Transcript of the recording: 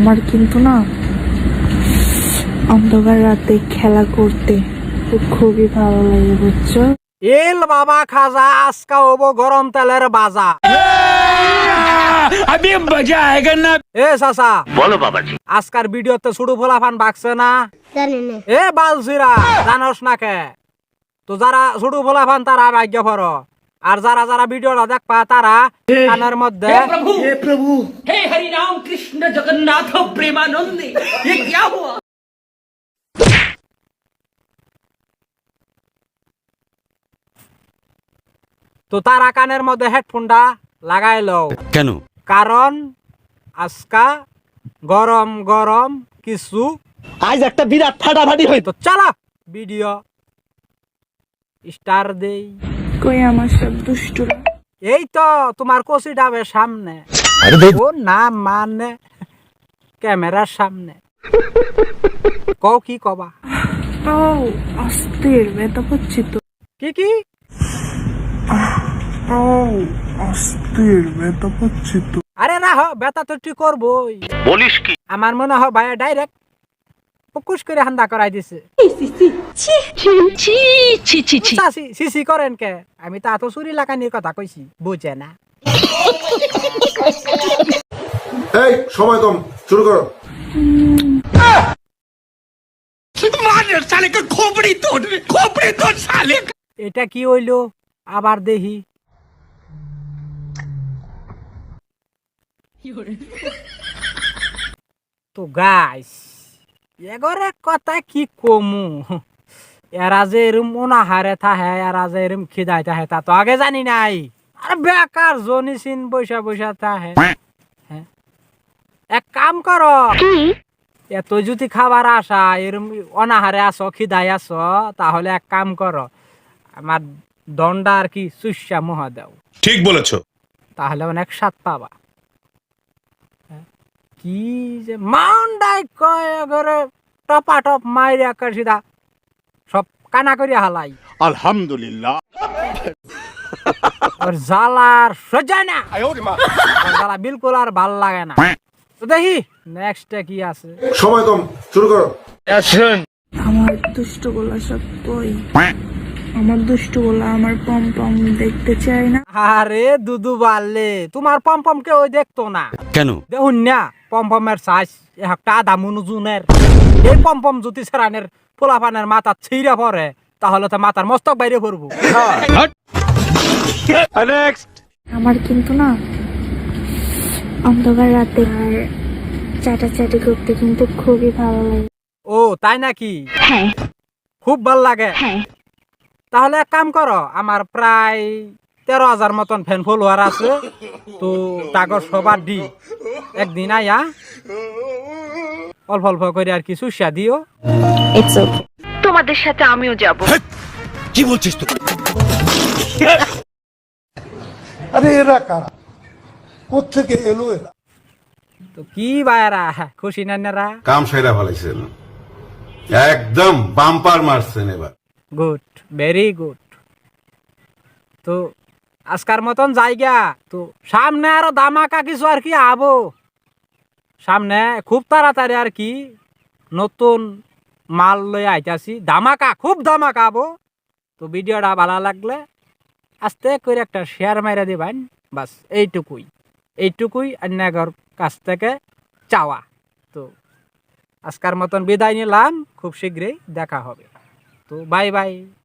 আমার কিন্তু না অন্ধকার রাতে খেলা করতে খুবই ভালো লাগে, বুঝছো? এল বাবা খাজা, আজকা হবো গরম তেলের বাজা। अभी मजा आएगा ना। এ চাচা, বলো বাবাজি। আজকার ভিডিওতে শুধু ফোলাফান বাকছে না? জানি না। এ বালছিরা, জানোস না কে? তো যারা শুধু ফোলাফান তারা ভাগ্য ফর, আর যারা যারা ভিডিওটা দেখবা তারা কানের মধ্যে हे हरि राम कृष्ण जगन्नाथ प्रेमानंद, ये क्या हुआ? তো তারা কানের মধ্যে হেডফোনটা লাগাই লও। কেন? কারণ আজকা গরম গরম কিছু আজ একটা বিরাট ফাটাফাটি হইতো। তো চলো ভিডিও স্টার দেই। কই আমার সব দুষ্টুরা? এই তো তোমার কচি ডাবের সামনে। ও না মানে ক্যামেরার সামনে। কও কি কবা? ও অস্থির ব্যথা করছি তো। কি কি? ও অস্থির ব্যথা করছি তো। আরে না হ, ব্যথা তো ঠিক করবই। বলিস কি? আমার মনে হয় ভাই ডাইরেক্ট পুকুশ করে হান্দা করাই দিছে। চাচি, সিসি করেন কে? আমি তা তো চুরি লাগানির কথা কইছি, বুঝে না? এই সময় কম, শুরু করো। मार साले का खोपड़ी तोड़ साले का। এটা কি হইলো আবার দেখি। তো গাইস, এগরে কথা কি কমু, এরা যে এরম অনাহারে থাহে, এরা যে এরম খিদাই থাহে তা তো আগে জানি নাই। আর বেকার জনি সিন বৈশা বৈশা থাহে। হ্যাঁ, এক কাম করো, এত যদি খাবার আসা এরম অনাহারে আসো, খিদাই আসো, তাহলে এক কাম করো, আমার দণ্ডা আর কি সুস্যা মুহ দাও। ঠিক বলেছো। তাহলে অনেক স্বাদ পাবা। কি যে মাউন্ডাই কয় ঘরে টপা টপ মাইরে আকার সিধা সব কানা করিয়া হালাই। আলহামদুলিল্লাহ। ওর জ্বালার সহ্য না, ওর জ্বালা বিলকুল আর ভাল লাগে না। তো দেখি নেক্সট কি আছে। সময় কম, শুরু করো। আমার দুষ্টগুলা সব কই? আমার দুষ্টগুলা আমার পম পম দেখতে চাই না। আরে দুদু বাড়লে তোমার পম্পম কে ওই দেখতো না কেন? দেখুন না, পম্পমের সাইজ একটা আধা মনুজুনের। এই পম্পম যদি সেরানের পোলাপানের মাথা ছিঁড়ে পড়ে তাহলে তো মাথার মস্তক বাইরে পড়বো। আমার কিন্তু না অন্ধকার রাতে আর চাটাচাটি করতে কিন্তু খুবই ভালো লাগে। ও তাই নাকি? হ্যাঁ খুব ভাল লাগে। হ্যাঁ। তাহলে এক কাম করো, আমার প্রায় 13,000 মতন ফ্যান ফলোয়ার আছে, তো তাগর সবার দি একদিন আয়া অল্প অল্প করে আর কিছু সুস্যা দিও। It's okay. তোমাদের সাথে আমিও যাব। কি বলছিস তুই? আরে এরা কারা, কোত্থেকে এলো এরা? তো কি বায়রা, খুশি নান্নারা? কাম সাইরা ফেলাইছেন, একদম বাম্পার মারছেন এবার। Good, very good. তো আজকার মতন জায়গা তো সামনে আরো দামাকা কিছু আর কি আবো সামনে, খুব তাড়াতাড়ি আর কি নতুন মাল লই আইতাছি, ধামাকা, খুব ধামাকা আবো। তো ভিডিওটা ভালো লাগলে আস্তে করে একটা শেয়ার মাইরা দিবেন, বাস এইটুকুই অন্যগর কাছ থেকে চাওয়া। তো আজকার মতন বিদায় নিলাম, খুব শীঘ্রই দেখা হবে। তো বাই বাই।